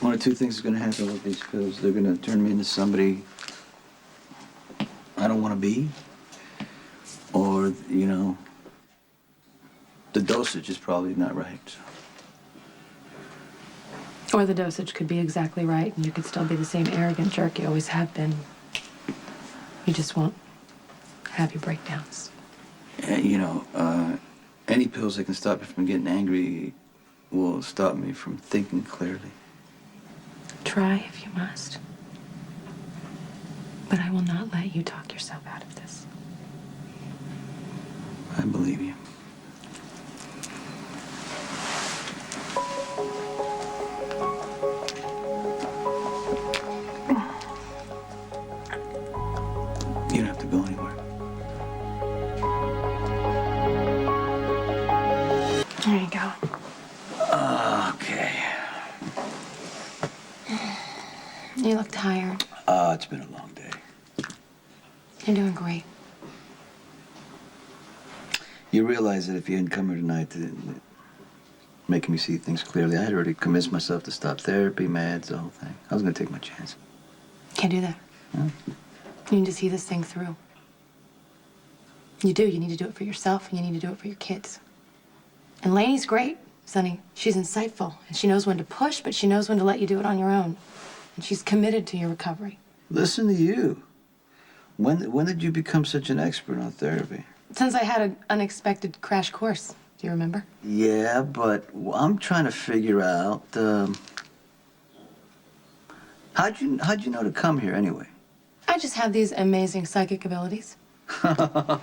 One or two things is gonna happen with these pills. They're gonna turn me into somebody I don't want to be, or, you know, the dosage is probably not right. So. Or the dosage could be exactly right, and you could still be the same arrogant jerk you always have been. You just won't have your breakdowns. And, you know, any pills that can stop me from getting angry will stop me from thinking clearly. Try if you must. But I will not let you talk yourself out of this. I believe you. You don't have to go anywhere. There you go. Okay. You look tired. It's been a long day. You're doing great. You realize that if you hadn't come here tonight, making me see things clearly, I had already convinced myself to stop therapy, meds, the whole thing. I was gonna take my chance. Can't do that. Huh? You need to see this thing through. You do. You need to do it for yourself, and you need to do it for your kids. And Lainey's great, Sonny. She's insightful, and she knows when to push, but she knows when to let you do it on your own. And she's committed to your recovery. Listen to you. When did you become such an expert on therapy? Since I had an unexpected crash course. Do you remember? Yeah, but I'm trying to figure out, how'd you know to come here anyway? I just have these amazing psychic abilities. Okay.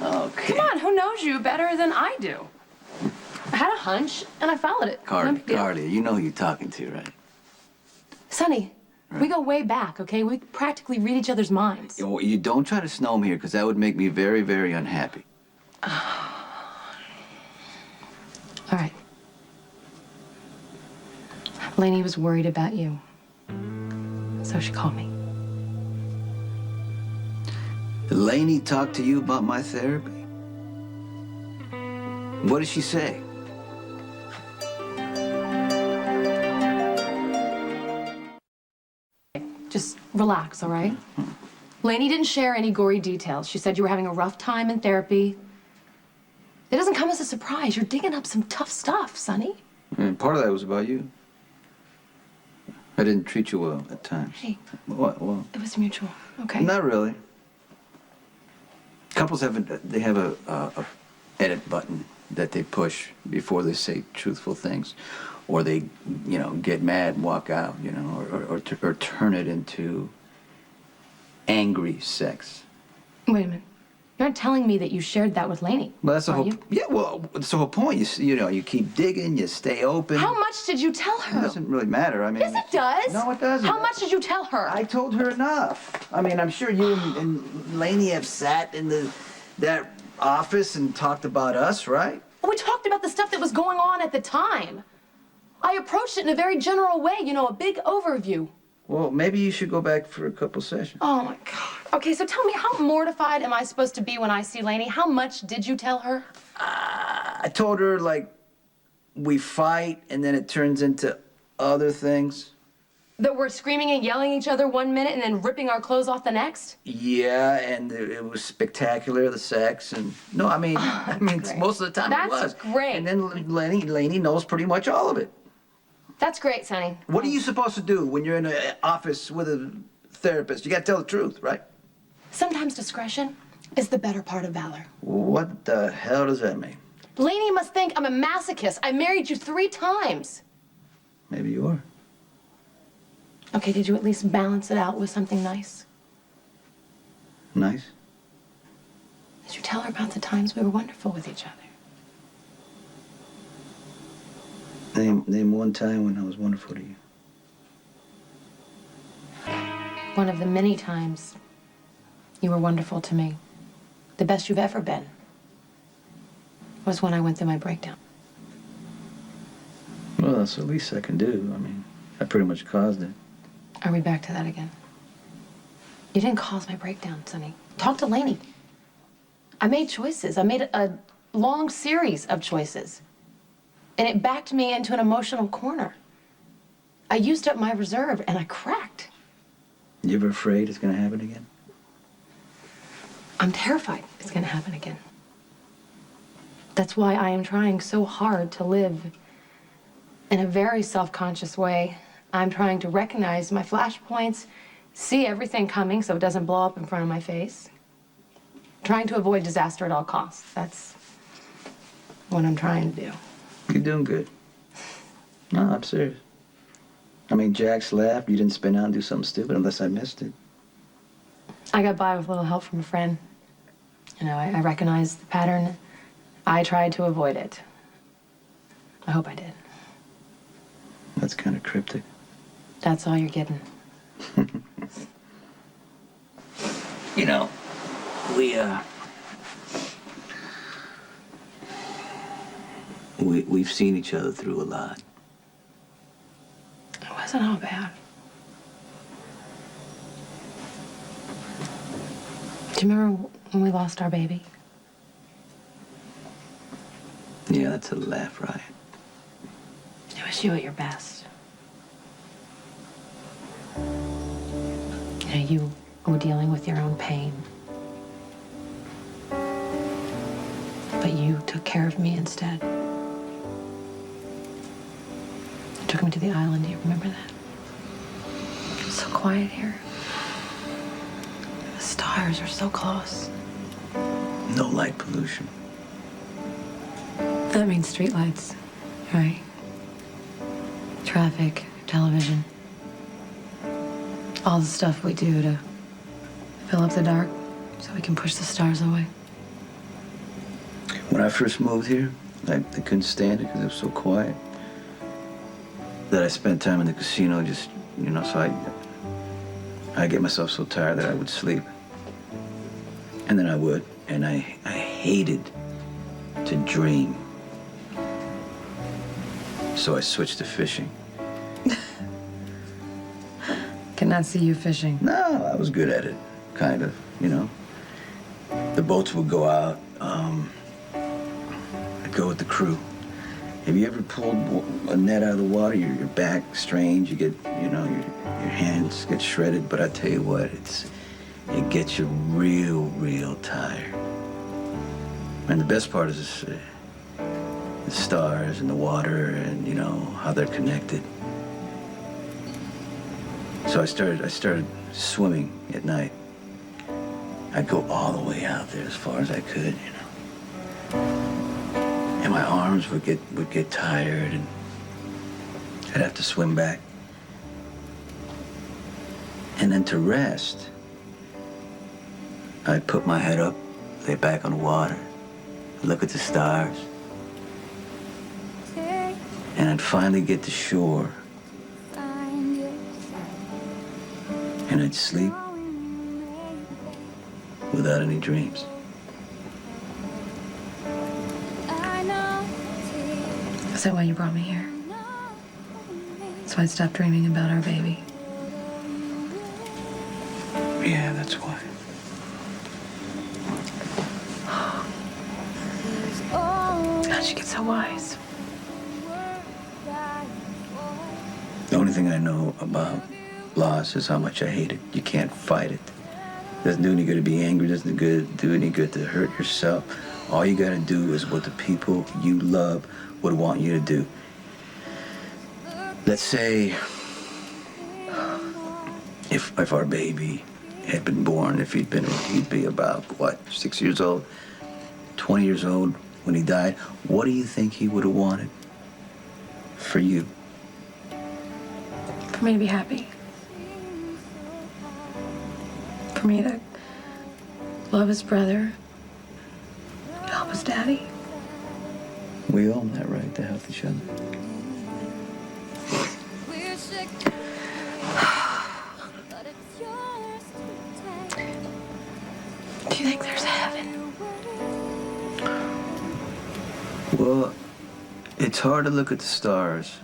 Come on, who knows you better than I do? I had a hunch, and I followed it. No big deal. Cardia, you know who you're talking to, right? Sonny, we go way back, okay? We practically read each other's minds. You don't try to snow me here, because that would make me very, very unhappy. All right. Lainey was worried about you, so she called me. Did Lainey talk to you about my therapy? What did she say? Just relax, all right? Lainey didn't share any gory details. She said you were having a rough time in therapy. It doesn't come as a surprise. You're digging up some tough stuff, Sonny. And part of that was about you. I didn't treat you well at times. Hey. What? Well, It was mutual, okay? not really. Couples have a edit button that they push before they say truthful things, or they, you know, get mad and walk out, you know, or turn it into angry sex. Wait a minute. You're not telling me that you shared that with Lainey, Well, that's the are whole. you? Yeah, well, that's the whole point. You know, you keep digging, you stay open. How much did you tell her? It doesn't really matter. I mean. Yes, it does. No, it doesn't. How much did you tell her? I told her enough. I mean, I'm sure you and Lainey have sat in that office and talked about us, right? We talked about the stuff that was going on at the time. I approached it in a very general way, you know, a big overview. Well, maybe you should go back for a couple sessions. Oh, my God. Okay, so tell me, how mortified am I supposed to be when I see Lainey? How much did you tell her? I told her, like, we fight and then it turns into other things. That we're screaming and yelling at each other one minute and then ripping our clothes off the next? Yeah, and it was spectacular, the sex, and no, I mean, great. most of the time it was. That's great. And then Lainey knows pretty much all of it. That's great, Sonny. What are you supposed to do when you're in an office with a therapist? You gotta tell the truth, right? Sometimes discretion is the better part of valor. What the hell does that mean? Lainey must think I'm a masochist. I married you 3 times. Maybe you are. Okay, did you at least balance it out with something nice? Nice. Did you tell her about the times we were wonderful with each other? Name one time when I was wonderful to you. One of the many times you were wonderful to me. The best you've ever been was when I went through my breakdown. Well, that's the least I can do. I mean, I pretty much caused it. Are we back to that again? You didn't cause my breakdown, Sonny. Talk to Lainey. I made choices. I made a long series of choices. And it backed me into an emotional corner. I used up my reserve and I cracked. You ever afraid it's gonna happen again? I'm terrified it's gonna happen again. That's why I am trying so hard to live in a very self-conscious way. I'm trying to recognize my flashpoints, see everything coming so it doesn't blow up in front of my face. Trying to avoid disaster at all costs. That's what I'm trying to do. You're doing good. No, I'm serious. I mean, Jack's laughed. You didn't spin out and do something stupid unless I missed it. I got by with a little help from a friend. You know, I recognized the pattern. I tried to avoid it. I hope I did. That's kind of cryptic. That's all you're getting. You know, we've seen each other through a lot. It wasn't all bad. Do you remember when we lost our baby? Yeah, that's a laugh riot. It was you at your best. You know, you were dealing with your own pain. But you took care of me instead. You took me to the island. Do you remember that? It's so quiet here. The stars are so close. No light pollution. That means streetlights, right? Traffic, television. All the stuff we do to fill up the dark so we can push the stars away. When I first moved here, I couldn't stand it because it was so quiet. That I spent time in the casino just, you know, so I get myself so tired that I would sleep. And then I would, and I hated to dream. So I switched to fishing. Cannot see you fishing. No, I was good at it, kind of, you know. The boats would go out, I'd go with the crew. Have you ever pulled a net out of the water? Your back strains, you get, you know, your hands get shredded, but I tell you what, it gets you real tired. And the best part is the stars and the water and, you know, how they're connected. So I started swimming at night. I'd go all the way out there as far as I could, you know. And my arms would get tired and I'd have to swim back. And then to rest, I'd put my head up, lay back on the water, look at the stars. And I'd finally get to shore. And I'd sleep without any dreams. Is that why you brought me here? So I'd stop dreaming about our baby. Yeah, that's why. How'd you get so wise? The only thing I know about loss is how much I hate it. You can't fight it. Doesn't do any good to be angry. Doesn't do any good to hurt yourself. All you gotta do is what the people you love would want you to do. Let's say if our baby had been born, if he'd be about, what, 6 years old, 20 years old when he died, what do you think he would have wanted for you? For me to be happy. For me to love his brother, help his daddy. We owe him that right to help each other. Do you think there's a heaven? Well, it's hard to look at the stars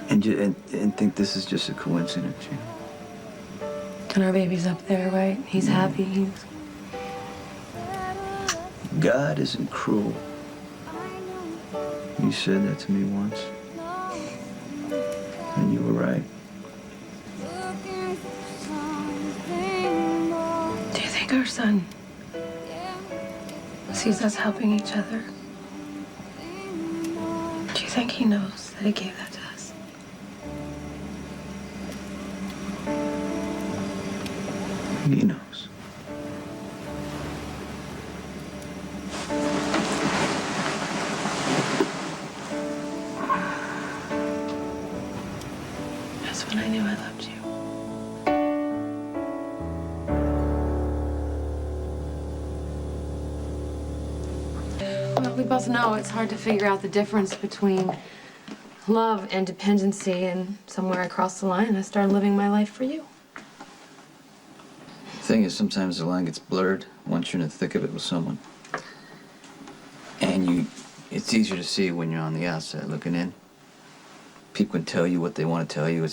and think this is just a coincidence, you know? And our baby's up there, right? He's happy. God isn't cruel. You said that to me once. were right. Do you think our son sees us helping each other? Do you think he knows that he gave that to us? He knows. That's when I knew I loved you. Well, we both know it's hard to figure out the difference between love and dependency, and somewhere I crossed the line and I started living my life for you. The thing is, sometimes the line gets blurred once you're in the thick of it with someone. And it's easier to see when you're on the outside looking in. People can tell you what they want to tell you.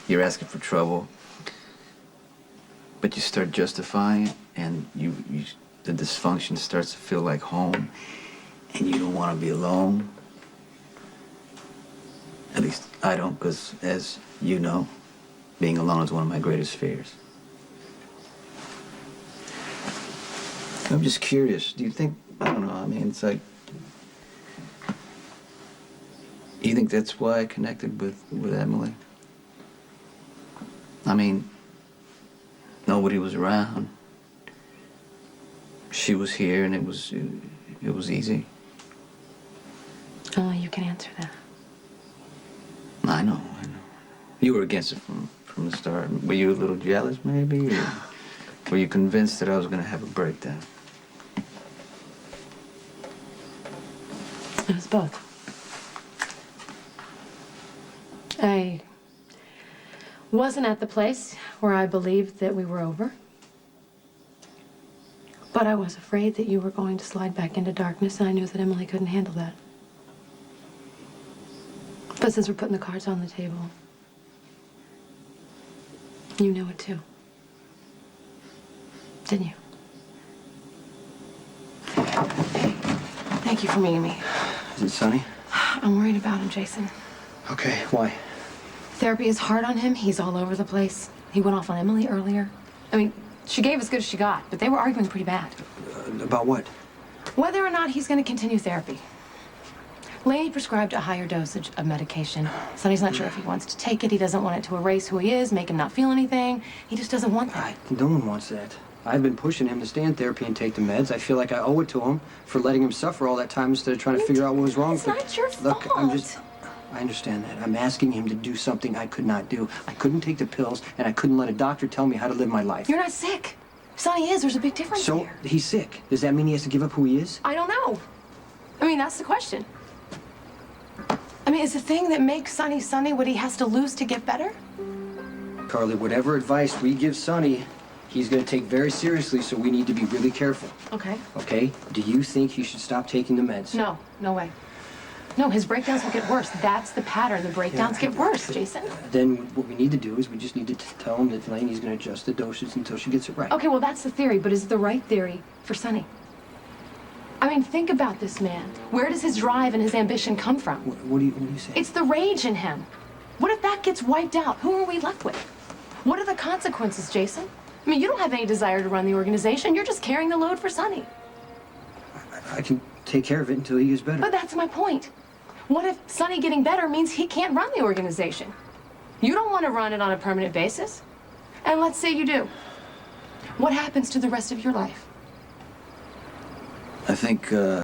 You're asking for trouble. But you start justifying it, and the dysfunction starts to feel like home, and you don't want to be alone. At least I don't, because as you know, being alone is one of my greatest fears. I'm just curious, do you think, I don't know, I mean, it's like, you think that's why I connected with Emily? I mean, nobody was around. She was here, and it was easy. Only you can answer that. I know. You were against it from the start. Were you a little jealous, maybe? Or were you convinced that I was going to have a breakdown? It was both. I wasn't at the place where I believed that we were over. But I was afraid that you were going to slide back into darkness, and I knew that Emily couldn't handle that. But since we're putting the cards on the table, you knew it too. Didn't you? Hey, thank you for meeting me. Is it Sonny? I'm worried about him, Jason. Okay, why? Therapy is hard on him. He's all over the place. He went off on Emily earlier. I mean, she gave as good as she got, but they were arguing pretty bad. About what? Whether or not he's going to continue therapy. Laney prescribed a higher dosage of medication. Sonny's not sure if he wants to take it. He doesn't want it to erase who he is, make him not feel anything. He just doesn't want that. No one wants that. I've been pushing him to stay in therapy and take the meds. I feel like I owe it to him for letting him suffer all that time instead of trying to figure out what was wrong. It's not your Look, fault. I understand that. I'm asking him to do something I could not do. I couldn't take the pills, and I couldn't let a doctor tell me how to live my life. You're not sick. Sonny is. There's a big difference So, here. he's sick. Does that mean he has to give up who he is? I don't know. I mean, that's the question. I mean, is the thing that makes Sonny Sonny what he has to lose to get better? Carly, whatever advice we give Sonny, he's going to take very seriously, so we need to be really careful. Okay. Okay? Do you think he should stop taking the meds? No, no way. No, his breakdowns will get worse. That's the pattern. The breakdowns get worse, Jason. Then what we need to do is we just need to tell him that Laney's going to adjust the dosage until she gets it right. Okay, well, that's the theory, but is it the right theory for Sonny? I mean, think about this man. Where does his drive and his ambition come from? What do you say? It's the rage in him. What if that gets wiped out? Who are we left with? What are the consequences, Jason? I mean, you don't have any desire to run the organization. You're just carrying the load for Sonny. I can take care of it until he gets better. But that's my point. What if Sonny getting better means he can't run the organization? You don't want to run it on a permanent basis. And let's say you do. What happens to the rest of your life? I think,